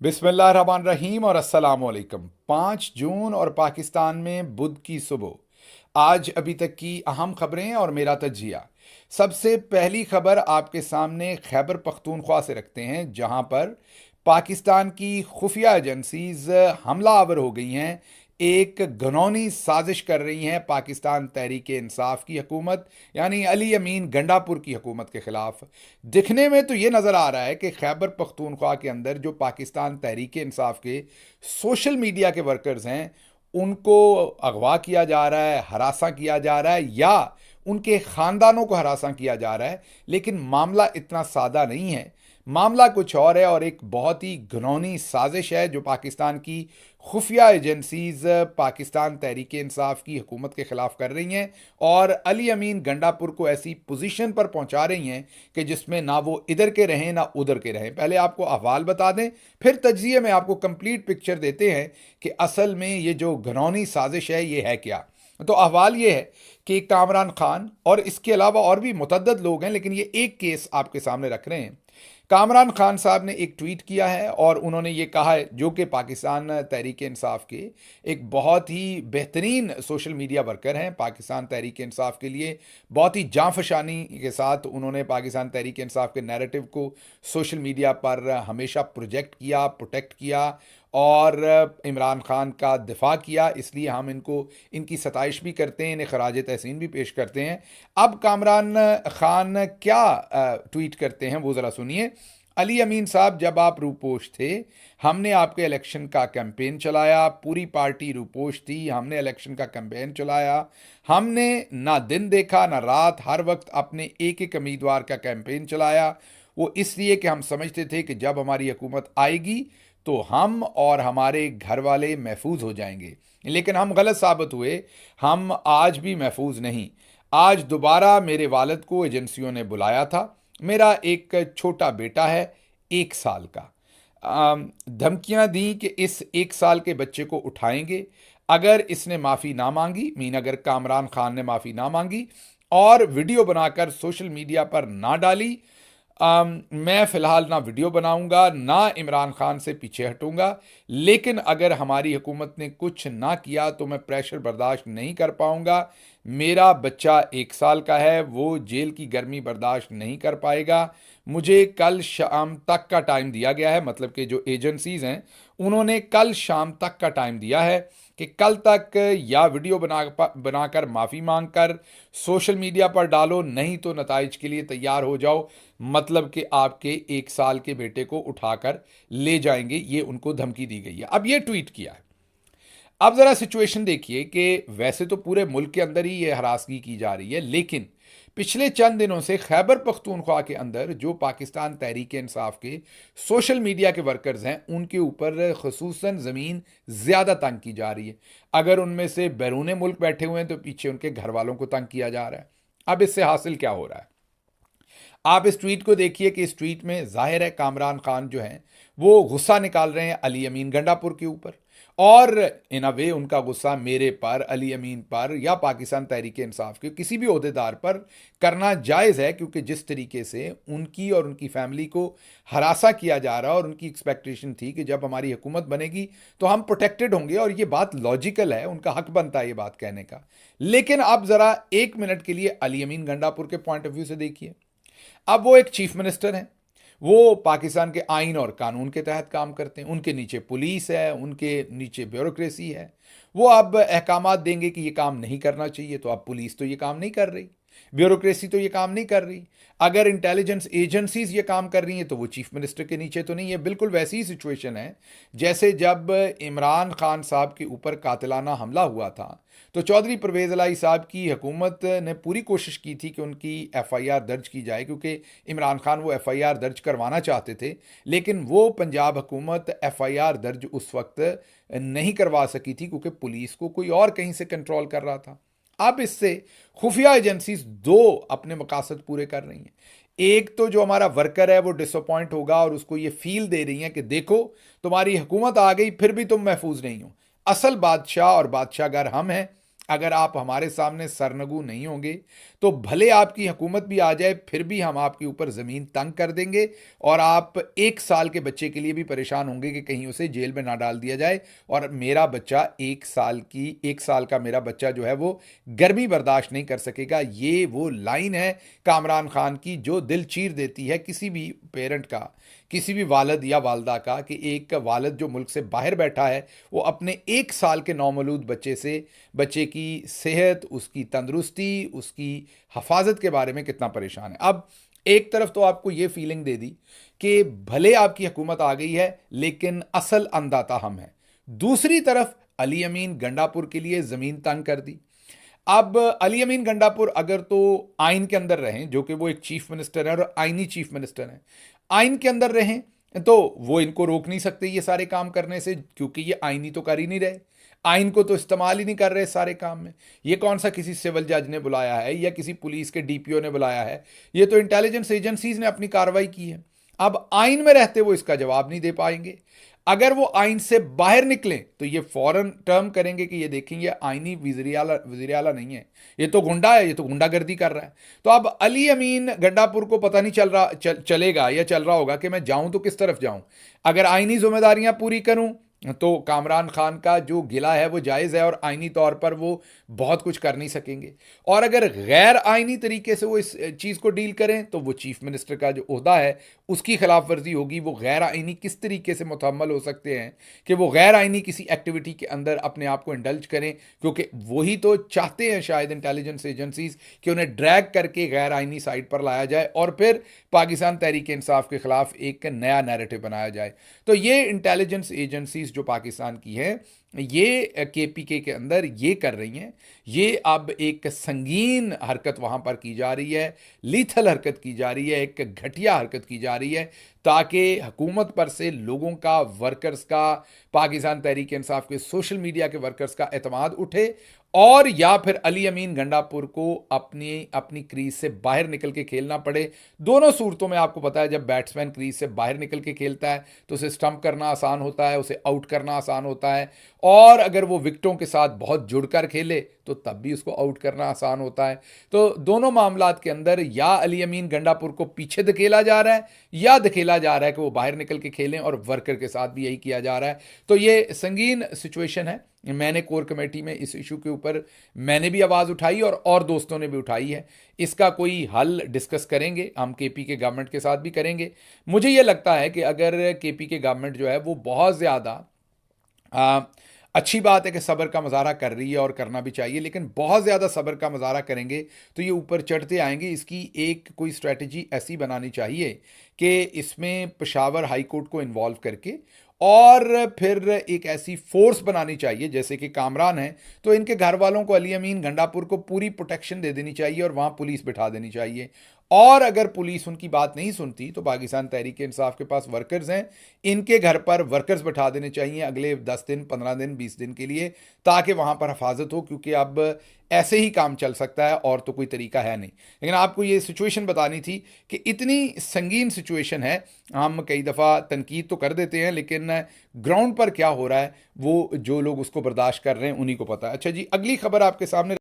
बिस्मिल्लाहिर्रहमानिर्रहीम और अस्सलाम वालेकुम। 5 जून और पाकिस्तान में बुध की सुबह। आज अभी तक की अहम खबरें और मेरा तजिया। सबसे पहली खबर आपके सामने खैबर पख्तूनख्वा से रखते हैं, जहां पर पाकिस्तान की खुफिया एजेंसीज हमला आवर हो गई हैं। एक घनौनी साजिश कर रही हैं पाकिस्तान तहरीक इंसाफ की हुकूमत, यानी अली अमीन गंडापुर की हुकूमत के खिलाफ। दिखने में तो ये नज़र आ रहा है कि खैबर पख्तूनख्वा के अंदर जो पाकिस्तान तहरीक इंसाफ के सोशल मीडिया के वर्कर्स हैं, उनको अगवा किया जा रहा है, हरासा किया जा रहा है, या उनके ख़ानदानों को हरासा किया जा रहा है। लेकिन मामला इतना सादा नहीं है, मामला कुछ और है, और एक बहुत ही घिनौनी साजिश है जो पाकिस्तान की खुफिया एजेंसीज पाकिस्तान तहरीक इंसाफ की हुकूमत के ख़िलाफ़ कर रही हैं, और अली अमीन गंडापुर को ऐसी पोजीशन पर पहुंचा रही हैं कि जिसमें ना वो इधर के रहें ना उधर के रहें। पहले आपको अहवाल बता दें, फिर तज्जिए में आपको कंप्लीट पिक्चर देते हैं कि असल में ये जो घिनौनी साजिश है ये है क्या। तो अहवाल ये है कि कामरान खान और इसके अलावा और भी मुतअद्दिद लोग हैं, लेकिन ये एक केस आपके सामने रख रहे हैं। कामरान खान साहब ने एक ट्वीट किया है और उन्होंने ये कहा है, जो कि पाकिस्तान तहरीक इंसाफ के एक बहुत ही बेहतरीन सोशल मीडिया वर्कर हैं। पाकिस्तान तहरीक इंसाफ के लिए बहुत ही जांफशानी के साथ उन्होंने पाकिस्तान तहरीक इंसाफ के नैरेटिव को सोशल मीडिया पर हमेशा प्रोजेक्ट किया, प्रोटेक्ट किया और इमरान खान का दिफा किया। इसलिए हम इनकी सताइश भी करते हैं, इन्हें खराज तहसीन भी पेश करते हैं। अब कामरान खान क्या ट्वीट करते हैं वो ज़रा सुनिए। अली अमीन साहब, जब आप रूपोश थे, हमने आपके इलेक्शन का कैंपेन चलाया, पूरी पार्टी रूपोश थी, हमने इलेक्शन का कैंपेन चलाया, हमने ना दिन देखा ना रात, हर वक्त अपने एक एक उम्मीदवार का कैंपेन चलाया। वो इसलिए कि हम समझते थे कि जब हमारी हुकूमत आएगी तो हम और हमारे घर वाले महफूज हो जाएंगे। लेकिन हम गलत साबित हुए, हम आज भी महफूज नहीं। आज दोबारा मेरे वालिद को एजेंसियों ने बुलाया था। मेरा एक छोटा बेटा है, 1 साल का। धमकियां दी कि इस 1 साल के बच्चे को उठाएंगे अगर इसने माफ़ी ना मांगी, अगर कामरान खान ने माफ़ी ना मांगी और वीडियो बनाकर सोशल मीडिया पर ना डाली। मैं फ़िलहाल ना वीडियो बनाऊंगा, ना इमरान खान से पीछे हटूंगा। लेकिन अगर हमारी हुकूमत ने कुछ ना किया तो मैं प्रेशर बर्दाश्त नहीं कर पाऊंगा। मेरा बच्चा 1 साल का है, वो जेल की गर्मी बर्दाश्त नहीं कर पाएगा। मुझे कल शाम तक का टाइम दिया गया है, मतलब कि जो एजेंसीज हैं उन्होंने कल शाम तक का टाइम दिया है कि कल तक या वीडियो बनाकर माफ़ी मांग कर सोशल मीडिया पर डालो, नहीं तो नताइज के लिए तैयार हो जाओ। मतलब कि आपके 1 साल के बेटे को उठाकर ले जाएंगे, ये उनको धमकी दी गई है। अब ये ट्वीट किया है। अब ज़रा सिचुएशन देखिए कि वैसे तो पूरे मुल्क के अंदर ही ये हरासगी की जा रही है, लेकिन पिछले चंद दिनों से खैबर पख्तूनख्वा के अंदर जो पाकिस्तान तहरीक इंसाफ के सोशल मीडिया के वर्कर्स हैं, उनके ऊपर खसूसन ज़मीन ज़्यादा तंग की जा रही है। अगर उनमें से बैरून मुल्क बैठे हुए हैं तो पीछे उनके घर वालों को तंग किया जा रहा है। अब इससे हासिल क्या हो रहा है, आप इस ट्वीट को देखिए कि इस ट्वीट में जाहिर है कामरान खान जो हैं वो गुस्सा निकाल रहे हैं अली अमीन गंडापुर के ऊपर, और इन अ वे उनका गुस्सा मेरे पर, अली अमीन पर या पाकिस्तान तहरीक इंसाफ के किसी भी ओहदेदार पर करना जायज़ है, क्योंकि जिस तरीके से उनकी और उनकी फैमिली को हरासा किया जा रहा है और उनकी एक्सपेक्टेशन थी कि जब हमारी हुकूमत बनेगी तो हम प्रोटेक्टेड होंगे, और ये बात लॉजिकल है, उनका हक बनता है ये बात कहने का। लेकिन अब ज़रा 1 मिनट के लिए अली अमीन गंडापुर के पॉइंट ऑफ व्यू से देखिए। अब वो एक चीफ मिनिस्टर हैं, वो पाकिस्तान के आइन और कानून के तहत काम करते हैं, उनके नीचे पुलिस है, उनके नीचे ब्यूरोक्रेसी है। वो अब अहकामात देंगे कि ये काम नहीं करना चाहिए, तो अब पुलिस तो ये काम नहीं कर रही, ब्यूरोक्रेसी तो ये काम नहीं कर रही। अगर इंटेलिजेंस एजेंसीज ये काम कर रही हैं तो वो चीफ मिनिस्टर के नीचे तो नहीं है। बिल्कुल वैसी ही सिचुएशन है जैसे जब इमरान खान साहब के ऊपर कातिलाना हमला हुआ था, तो चौधरी परवेज़ इलाही साहब की हुकूमत ने पूरी कोशिश की थी कि उनकी एफआईआर दर्ज की जाए, क्योंकि इमरान खान वो एफआईआर दर्ज करवाना चाहते थे, लेकिन वो पंजाब हुकूमत एफआईआर दर्ज उस वक्त नहीं करवा सकी थी क्योंकि पुलिस को कोई और कहीं से कंट्रोल कर रहा था। अब इससे खुफिया एजेंसीज दो अपने मकासद पूरे कर रही हैं। एक तो जो हमारा वर्कर है वो डिसअपॉइंट होगा और उसको ये फील दे रही हैं कि देखो तुम्हारी हुकूमत आ गई फिर भी तुम महफूज नहीं हो, असल बादशाह और बादशाहगर हम हैं, अगर आप हमारे सामने सरनगू नहीं होंगे तो भले आपकी हुकूमत भी आ जाए, फिर भी हम आपके ऊपर ज़मीन तंग कर देंगे और आप 1 साल के बच्चे के लिए भी परेशान होंगे कि कहीं उसे जेल में ना डाल दिया जाए। और मेरा बच्चा 1 साल का मेरा बच्चा जो है वो गर्मी बर्दाश्त नहीं कर सकेगा। ये वो लाइन है कामरान खान की जो दिल चीर देती है किसी भी पेरेंट का, किसी भी वालिद या वालदा का, कि एक वालिद जो मुल्क से बाहर बैठा है वो अपने 1 साल के नौमौलूद बच्चे की सेहत, उसकी तंदुरुस्ती, उसकी हफाजत के बारे में कितना परेशान है। अब एक तरफ तो आपको ये फीलिंग दे दी कि भले आपकी हुकूमत आ गई है लेकिन असल अंदाता हम हैं। दूसरी तरफ अली अमीन गंडापुर के लिए ज़मीन तंग कर दी। अब अली अमीन गंडापुर अगर तो आइन के अंदर रहें, जो कि वो एक चीफ मिनिस्टर है और आइनी चीफ मिनिस्टर हैं, आइन के अंदर रहें तो वो इनको रोक नहीं सकते ये सारे काम करने से, क्योंकि ये आइनी तो कर ही नहीं रहे, आइन को तो इस्तेमाल ही नहीं कर रहे सारे काम में। ये कौन सा किसी सिविल जज ने बुलाया है या किसी पुलिस के डीपीओ ने बुलाया है, ये तो इंटेलिजेंस एजेंसीज ने अपनी कार्रवाई की है। अब आइन में रहते वो इसका जवाब नहीं दे पाएंगे। अगर वो आइन से बाहर निकलें तो ये फौरन टर्म करेंगे कि ये देखेंगे आइनी वज़ीर आला नहीं है, ये तो गुंडा है, ये तो गुंडागर्दी कर रहा है। तो अब अली अमीन गंडापुर को पता नहीं चलेगा या चल रहा होगा कि मैं जाऊं तो किस तरफ जाऊं। अगर आइनी जिम्मेदारियां पूरी करूं तो कामरान खान का जो गिला है वो जायज़ है और आइनी तौर पर वो बहुत कुछ कर नहीं सकेंगे। और अगर गैर आइनी तरीके से वो इस चीज़ को डील करें तो वो चीफ मिनिस्टर का जो ओहदा है उसकी खिलाफ वर्जी होगी। वो गैर आइनी किस तरीके से मुतहम्मल हो सकते हैं कि वो गैर आइनी किसी एक्टिविटी के अंदर अपने आप को इंडल्ज करें, क्योंकि वही तो चाहते हैं शायद इंटेलिजेंस एजेंसीज कि उन्हें ड्रैग करके गैर आइनी साइड पर लाया जाए और फिर पाकिस्तान तहरीक इंसाफ के खिलाफ एक नया नैरेटिव बनाया जाए। तो ये इंटेलिजेंस एजेंसीज जो पाकिस्तान की है ये केपीके के अंदर ये कर रही हैं। ये अब एक संगीन हरकत वहाँ पर की जा रही है, लीथल हरकत की जा रही है, एक घटिया हरकत की जा रही है ताकि हुकूमत पर से लोगों का, वर्कर्स का, पाकिस्तान तहरीक इंसाफ के सोशल मीडिया के वर्कर्स का एतमाद उठे और या फिर अली अमीन गंडापुर को अपनी अपनी क्रीज से बाहर निकल के खेलना पड़े। दोनों सूरतों में आपको पता है जब बैट्समैन क्रीज से बाहर निकल के खेलता है तो उसे स्टंप करना आसान होता है, उसे आउट करना आसान होता है, और अगर वो विकेटों के साथ बहुत जुड़कर खेले तो तब भी उसको आउट करना आसान होता है। तो दोनों मामलात के अंदर या अली अमीन गंडापुर को पीछे धकेला जा रहा है या धकेला जा रहा है कि वो बाहर निकल के खेलें, और वर्कर के साथ भी यही किया जा रहा है। तो ये संगीन सिचुएशन है। मैंने कोर कमेटी में इस इशू के ऊपर मैंने भी आवाज़ उठाई और दोस्तों ने भी उठाई है। इसका कोई हल डिस्कस करेंगे, हम केपी के गवर्नमेंट के साथ भी करेंगे। मुझे ये लगता है कि अगर केपी के गवर्नमेंट जो है वो बहुत ज़्यादा अच्छी बात है कि सब्र का मुजाहरा कर रही है और करना भी चाहिए, लेकिन बहुत ज़्यादा सब्र का मुजाहरा करेंगे तो ये ऊपर चढ़ते आएंगे। इसकी एक कोई स्ट्रेटजी ऐसी बनानी चाहिए कि इसमें पेशावर हाई कोर्ट को इन्वॉल्व करके और फिर एक ऐसी फोर्स बनानी चाहिए, जैसे कि कामरान है तो इनके घर वालों को, अली अमीन गंडापुर को पूरी प्रोटेक्शन दे देनी चाहिए और वहाँ पुलिस बिठा देनी चाहिए। और अगर पुलिस उनकी बात नहीं सुनती तो पाकिस्तान तहरीक इंसाफ के पास वर्कर्स हैं, इनके घर पर वर्कर्स बिठा देने चाहिए अगले 10 दिन, 15 दिन, 20 दिन के लिए, ताकि वहाँ पर हिफाजत हो, क्योंकि अब ऐसे ही काम चल सकता है और तो कोई तरीका है नहीं। लेकिन आपको ये सिचुएशन बतानी थी कि इतनी संगीन सिचुएशन है। हम कई दफ़ा तनकीद तो कर देते हैं लेकिन ग्राउंड पर क्या हो रहा है वो जो लोग उसको बर्दाश्त कर रहे हैं उन्हीं को पता है। अच्छा जी, अगली खबर आपके सामने